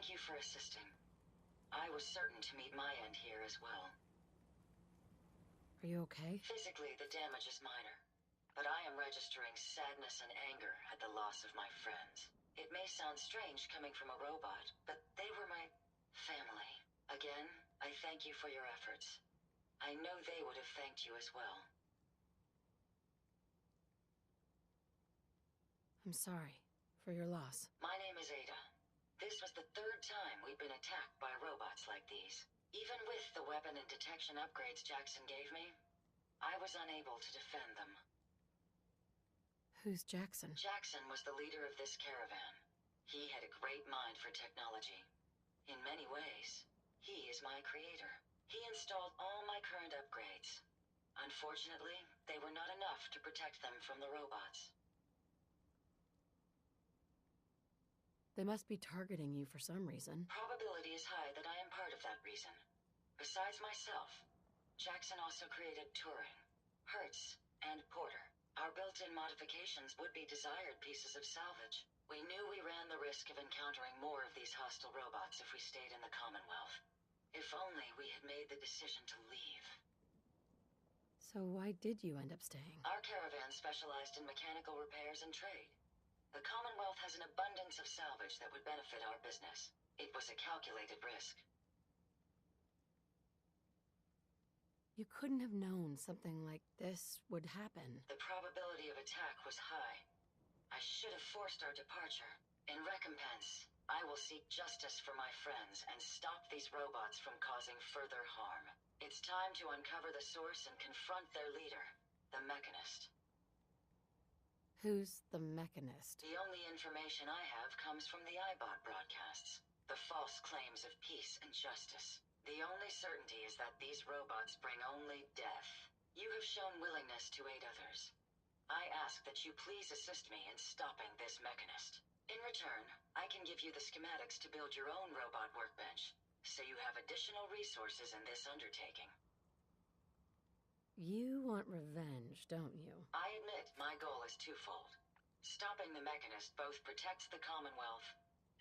Thank you for assisting. I was certain to meet my end here as well. Are you okay? Physically, the damage is minor, but I am registering sadness and anger at the loss of my friends. It may sound strange coming from a robot, but they were my family. Again, I thank you for your efforts. I know they would have thanked you as well. I'm sorry for your loss. My name is Ada. This was the third time we've been attacked by robots like these. Even with the weapon and detection upgrades Jackson gave me, I was unable to defend them. Who's Jackson? Jackson was the leader of this caravan. He had a great mind for technology. In many ways, he is my creator. He installed all my current upgrades. Unfortunately, they were not enough to protect them from the robots. They must be targeting you for some reason. Probability is high that I am part of that reason. Besides myself, Jackson also created Turing, Hertz, and Porter. Our built-in modifications would be desired pieces of salvage. We knew we ran the risk of encountering more of these hostile robots if we stayed in the Commonwealth. If only we had made the decision to leave. So why did you end up staying? Our caravan specialized in mechanical repairs and trade. The Commonwealth has an abundance of salvage that would benefit our business. It was a calculated risk. You couldn't have known something like this would happen. The probability of attack was high. I should have forced our departure. In recompense, I will seek justice for my friends and stop these robots from causing further harm. It's time to uncover the source and confront their leader, the Mechanist. Who's the Mechanist? The only information I have comes from the iBot broadcasts. The false claims of peace and justice. The only certainty is that these robots bring only death. You have shown willingness to aid others. I ask that you please assist me in stopping this Mechanist. In return, I can give you the schematics to build your own robot workbench, so you have additional resources in this undertaking. You want revenge, don't you? I admit my goal is twofold. Stopping the Mechanist both protects the Commonwealth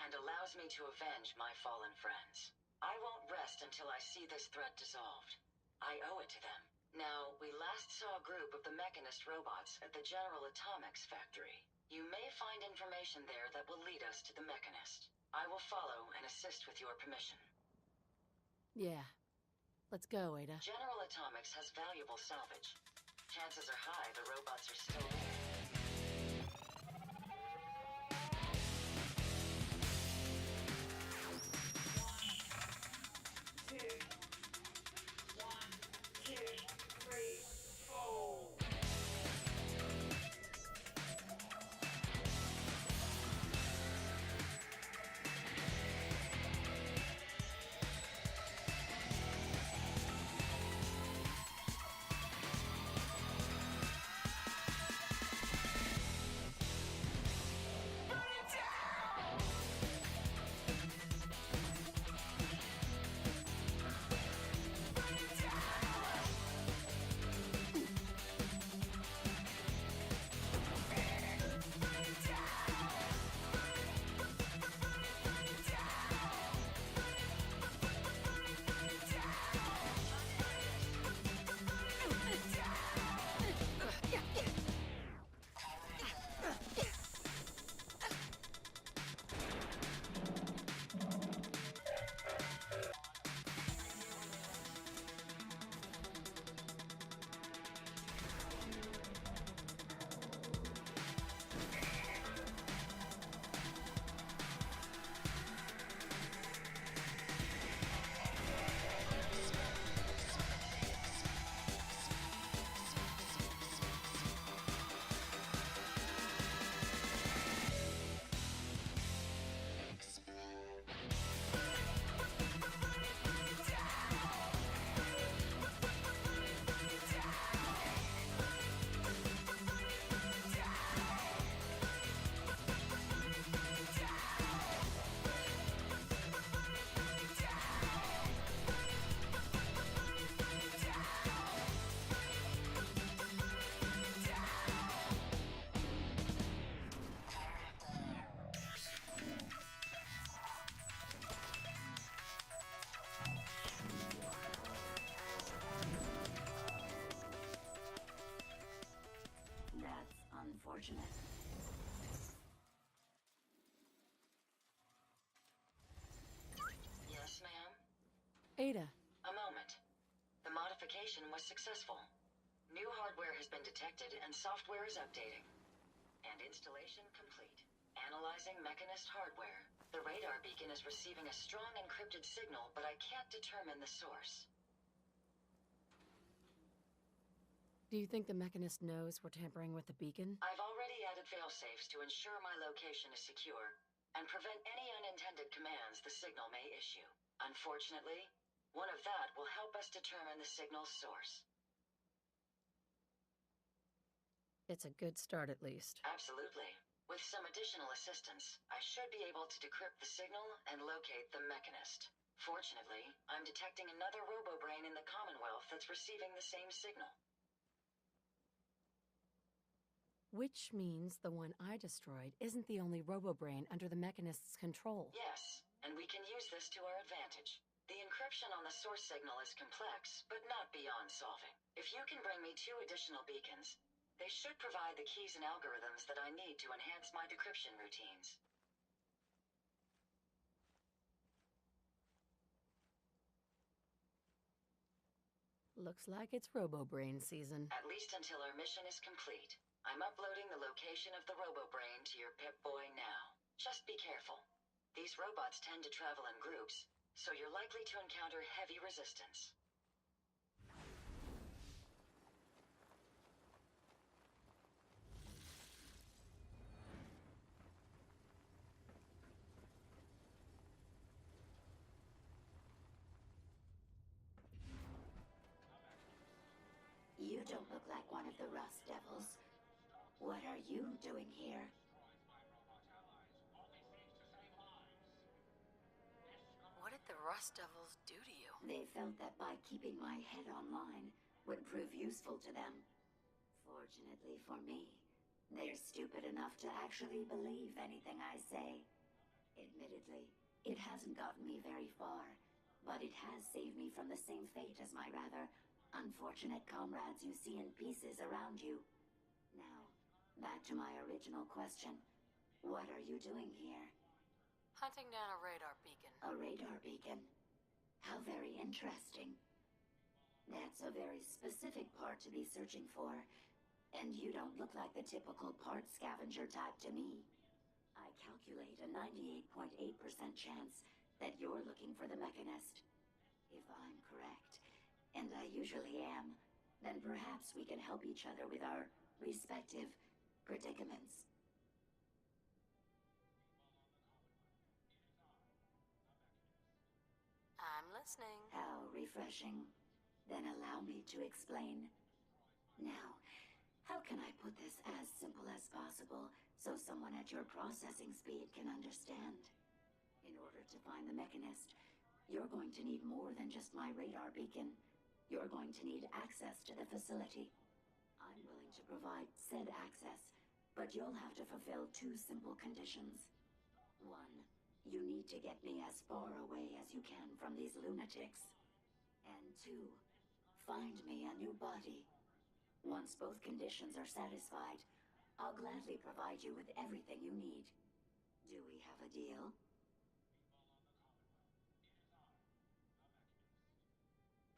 and allows me to avenge my fallen friends. I won't rest until I see this threat dissolved. I owe it to them. Now, we last saw a group of the Mechanist robots at the General Atomics factory. You may find information there that will lead us to the Mechanist. I will follow and assist with your permission. Yeah. Let's go, Ada. General Atomics has valuable salvage. Chances are high the robots are still there. Ada. A moment. The modification was successful. New hardware has been detected and software is updating. And installation complete. Analyzing Mechanist hardware. The radar beacon is receiving a strong encrypted signal, but I can't determine the source. Do you think the Mechanist knows we're tampering with the beacon? I've already added failsafes to ensure my location is secure and prevent any unintended commands the signal may issue. Unfortunately, one of that will help us determine the signal's source. It's a good start, at least. Absolutely. With some additional assistance, I should be able to decrypt the signal and locate the Mechanist. Fortunately, I'm detecting another robo-brain in the Commonwealth that's receiving the same signal. Which means the one I destroyed isn't the only robo-brain under the Mechanist's control. Yes, and we can use this to our advantage. The encryption on the source signal is complex, but not beyond solving. If you can bring me 2 additional beacons, they should provide the keys and algorithms that I need to enhance my decryption routines. Looks like it's robo-brain season. At least until our mission is complete. I'm uploading the location of the robo-brain to your Pip-Boy now. Just be careful. These robots tend to travel in groups, so you're likely to encounter heavy resistance. You don't look like one of the Rust Devils. What are you doing here? What did the Rust Devils do to you? They felt that by keeping my head online would prove useful to them. Fortunately for me, they're stupid enough to actually believe anything I say. Admittedly, it hasn't gotten me very far, but it has saved me from the same fate as my rather unfortunate comrades you see in pieces around you. Now, back to my original question. What are you doing here? Hunting down a radar beacon. A radar beacon? How very interesting. That's a very specific part to be searching for, and you don't look like the typical part scavenger type to me. I calculate a 98.8% chance that you're looking for the Mechanist. If I'm correct, and I usually am, then perhaps we can help each other with our respective predicaments. I'm listening. How refreshing. Then allow me to explain. Now, how can I put this as simple as possible so someone at your processing speed can understand? In order to find the Mechanist, you're going to need more than just my radar beacon. You're going to need access to the facility. I'm willing to provide said access, but you'll have to fulfill 2 simple conditions. 1, you need to get me as far away as you can from these lunatics. And 2, find me a new body. Once both conditions are satisfied, I'll gladly provide you with everything you need. Do we have a deal?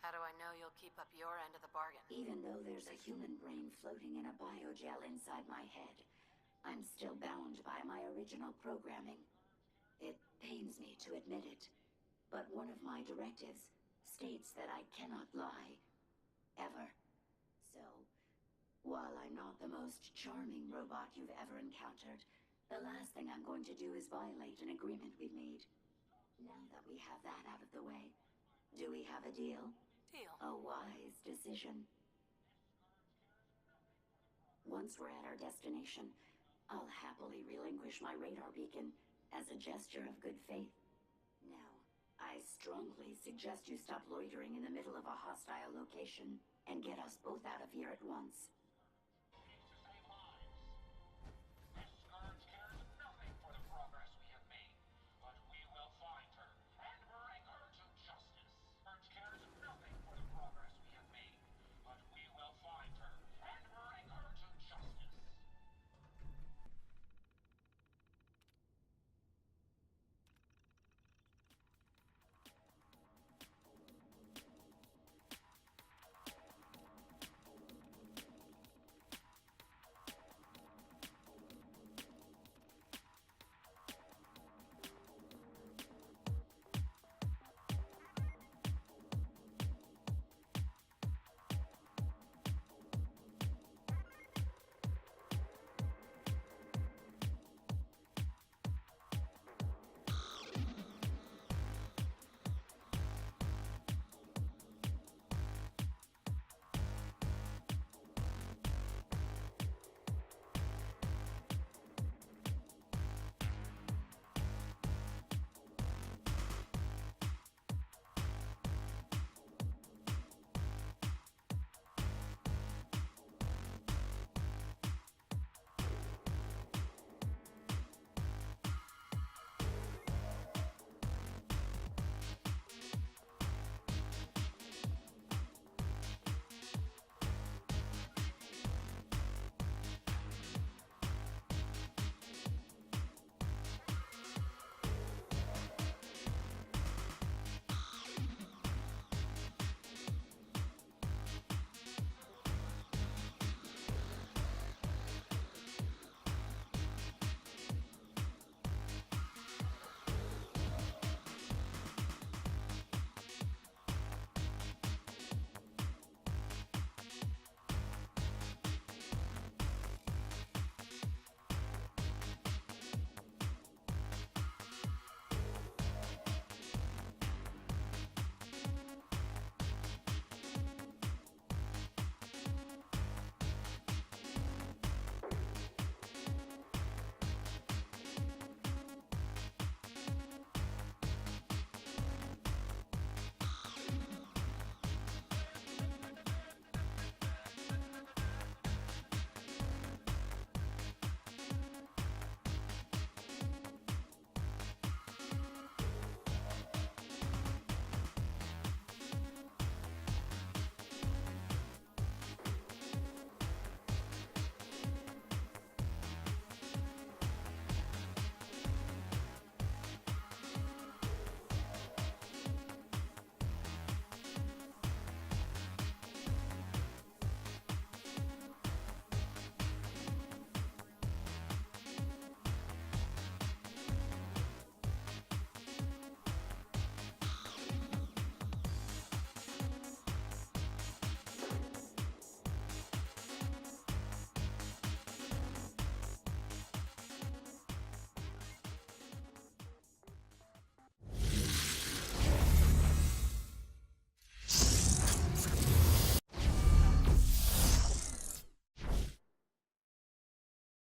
How do I know you'll keep up your end of the bargain? Even though there's a human brain floating in a biogel inside my head, I'm still bound by my original programming. It pains me to admit it, but one of my directives states that I cannot lie. Ever. So, while I'm not the most charming robot you've ever encountered, the last thing I'm going to do is violate an agreement we made. Now that we have that out of the way, do we have a deal? Deal. A wise decision. Once we're at our destination, I'll happily relinquish my radar beacon as a gesture of good faith. Now, I strongly suggest you stop loitering in the middle of a hostile location and get us both out of here at once.